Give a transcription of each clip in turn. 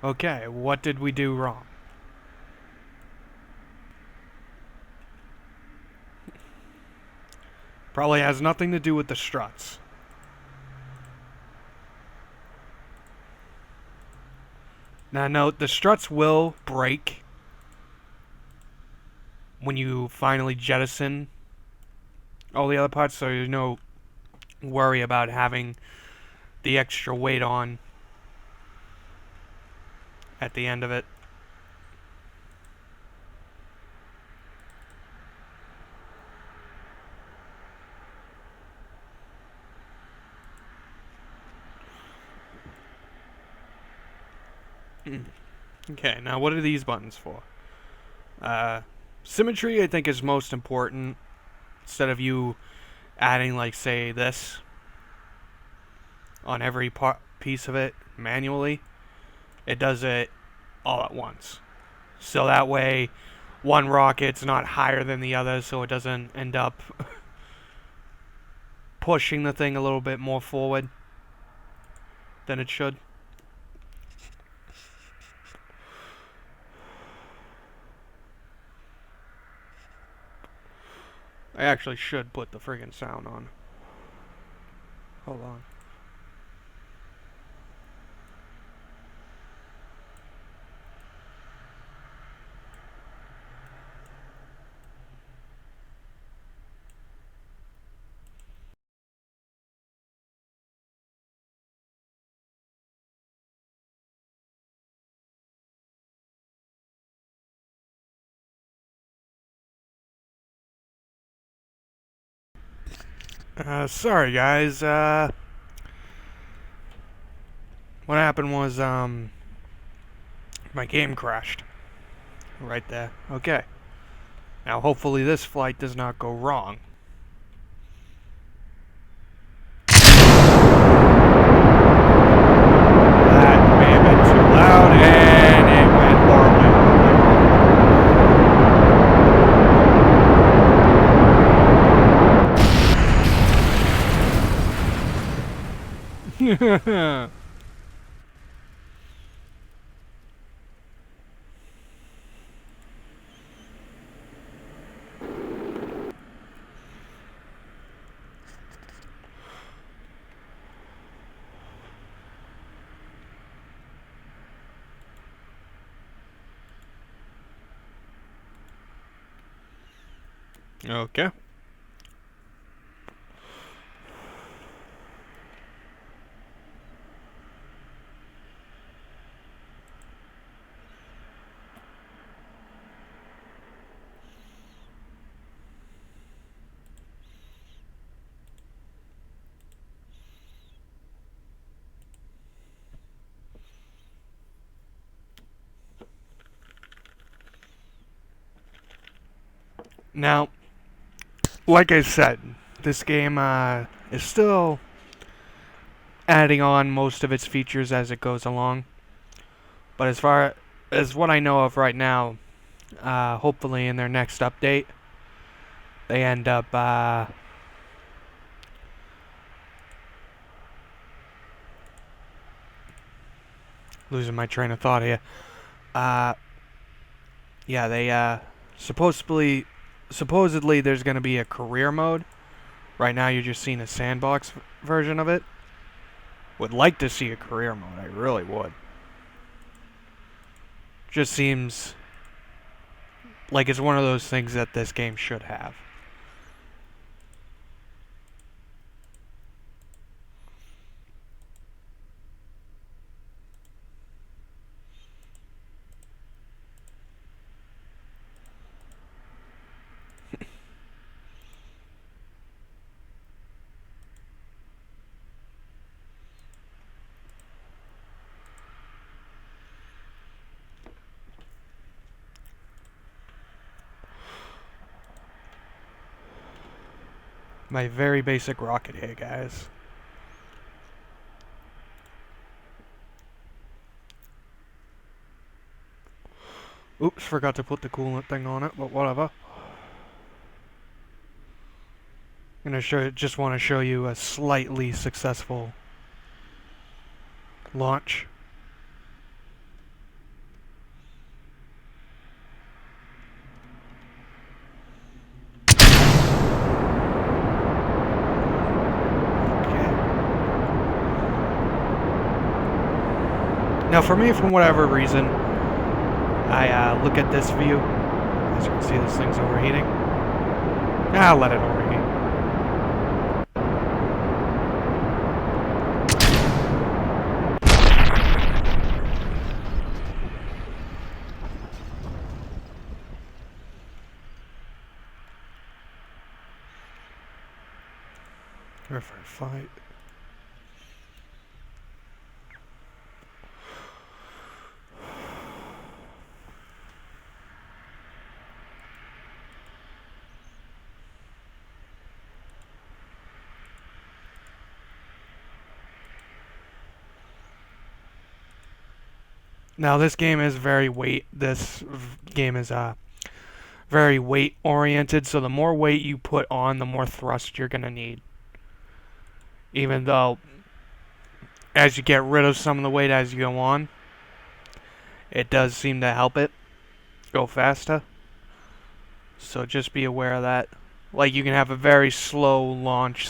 Okay, what did we do wrong? Probably has nothing to do with the struts. Now note, the struts will break when you finally jettison all the other parts, so there's no worry about having the extra weight on at the end of it. Okay, now what are these buttons for? Symmetry, I think, is most important. Instead of you adding, like, say, this on every piece of it manually, it does it all at once. So that way, one rocket's not higher than the other, so it doesn't end up pushing the thing a little bit more forward than it should. I actually should put the friggin' sound on. Hold on. Sorry guys, what happened was, my game crashed. Right there. Okay. Now hopefully this flight does not go wrong. That may have been too loud, and it went horribly. Okay. Now, like I said, this game is still adding on most of its features as it goes along. But as far as what I know of right now, hopefully in their next update, they end up losing my train of thought here. Uh, yeah, they supposedly there's going to be a career mode. Right now you're just seeing a sandbox version of it. Would like to see a career mode. I really would. Just seems like it's one of those things that this game should have. My very basic rocket here, guys. Oops, forgot to put the coolant thing on it, but whatever. Just want to show you a slightly successful launch. Now for me, for whatever reason, I look at this view. As you can see, this thing's overheating. I'll let it overheat. River fight. Now this game is very weight. This game is very weight oriented. So the more weight you put on, the more thrust you're gonna need. Even though, as you get rid of some of the weight as you go on, it does seem to help it go faster. So just be aware of that. Like you can have a very slow launch,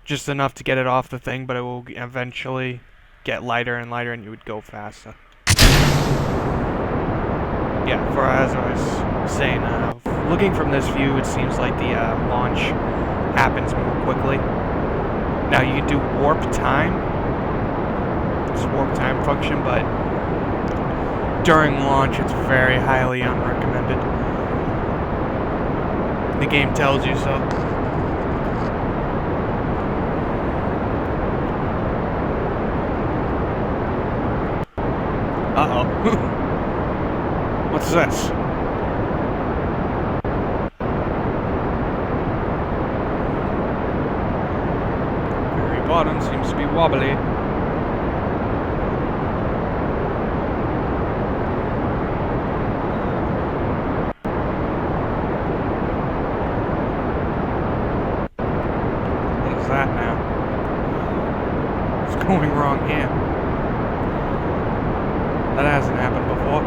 just enough to get it off the thing, but it will eventually get lighter and lighter, and you would go faster. Yeah, for as I was saying, looking from this view, it seems like the launch happens more quickly. Now you can do warp time. It's warp time function, but during launch, it's very highly unrecommended. The game tells you so. Uh-oh. What's this? Very bottom seems to be wobbly. What is that now? What's going wrong here? That hasn't happened before.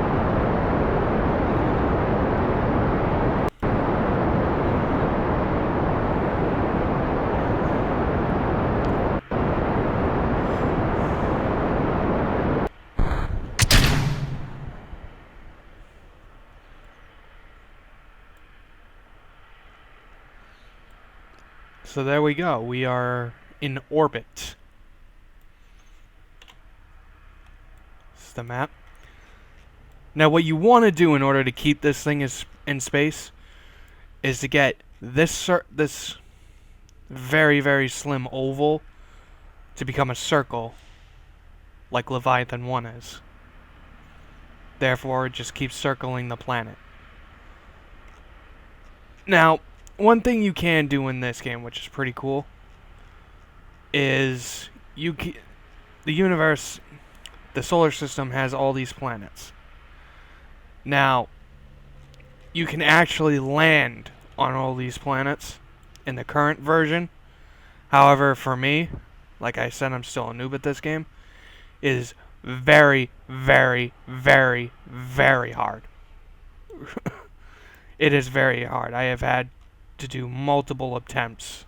So there we go. We are in orbit. This is the map. Now what you want to do in order to keep this thing in space is to get this very, very slim oval to become a circle like Leviathan 1 is. Therefore, it just keeps circling the planet. Now, one thing you can do in this game, which is pretty cool, is the universe, the solar system has all these planets. Now, you can actually land on all these planets in the current version. However, for me, like I said, I'm still a noob at this game, it is very, very, very, very hard. It is very hard. I have had to do multiple attempts,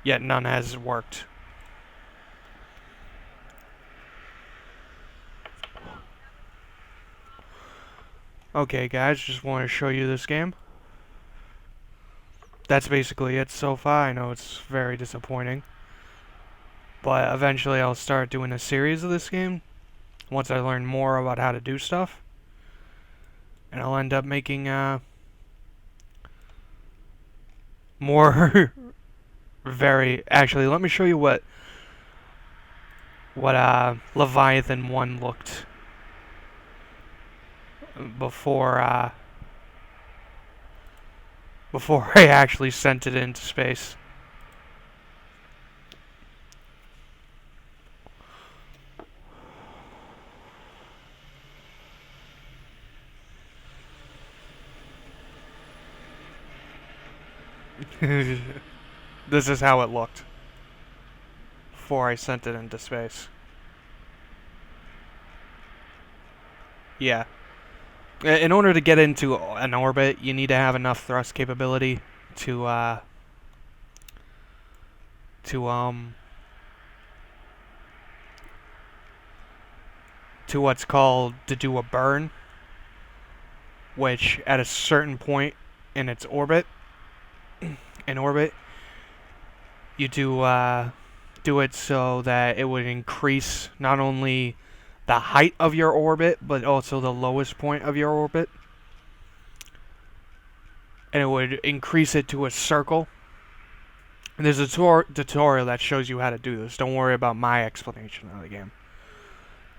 yet none has worked. Okay guys, just want to show you this game. That's basically it so far. I know it's very disappointing, but eventually I'll start doing a series of this game once I learn more about how to do stuff, and I'll end up making more actually, let me show you what Leviathan 1 looked before I actually sent it into space. This is how it looked before I sent it into space. Yeah. In order to get into an orbit, you need to have enough thrust capability to to what's called to do a burn, which at a certain point in its orbit, you do it so that it would increase not only the height of your orbit, but also the lowest point of your orbit. And it would increase it to a circle. And there's a tutorial that shows you how to do this. Don't worry about my explanation of the game.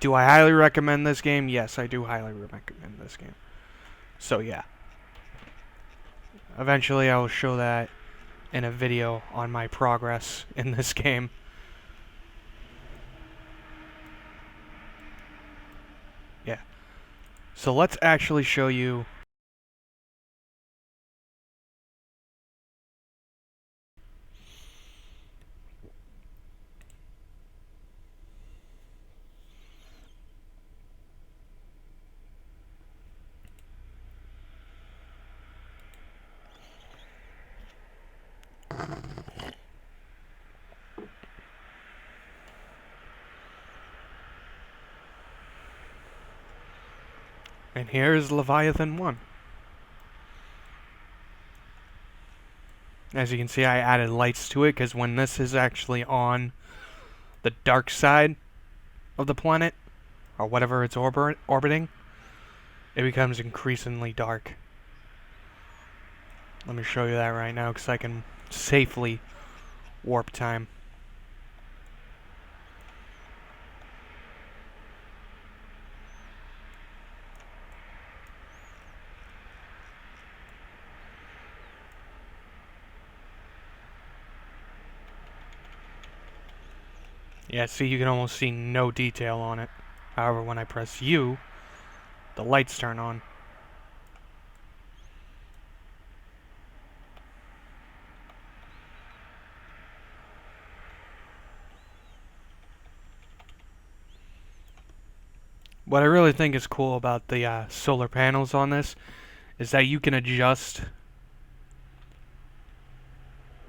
Do I highly recommend this game? Yes, I do highly recommend this game. So yeah. Eventually I will show that in a video on my progress in this game. Yeah. So let's actually show you. And here's Leviathan 1. As you can see, I added lights to it because when this is actually on the dark side of the planet, or whatever it's orbiting, it becomes increasingly dark. Let me show you that right now because I can safely warp time. Yeah, see, you can almost see no detail on it. However, when I press U, the lights turn on. What I really think is cool about the solar panels on this is that you can adjust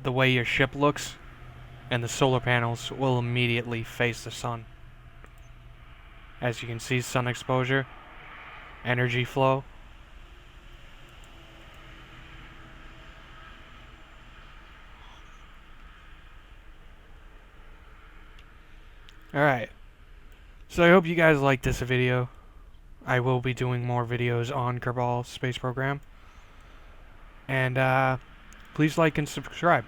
the way your ship looks, and the solar panels will immediately face the sun. As you can see, sun exposure, energy flow. Alright, so I hope you guys liked this video. I will be doing more videos on Kerbal Space Program. And please like and subscribe.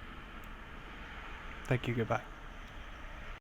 Thank you, goodbye.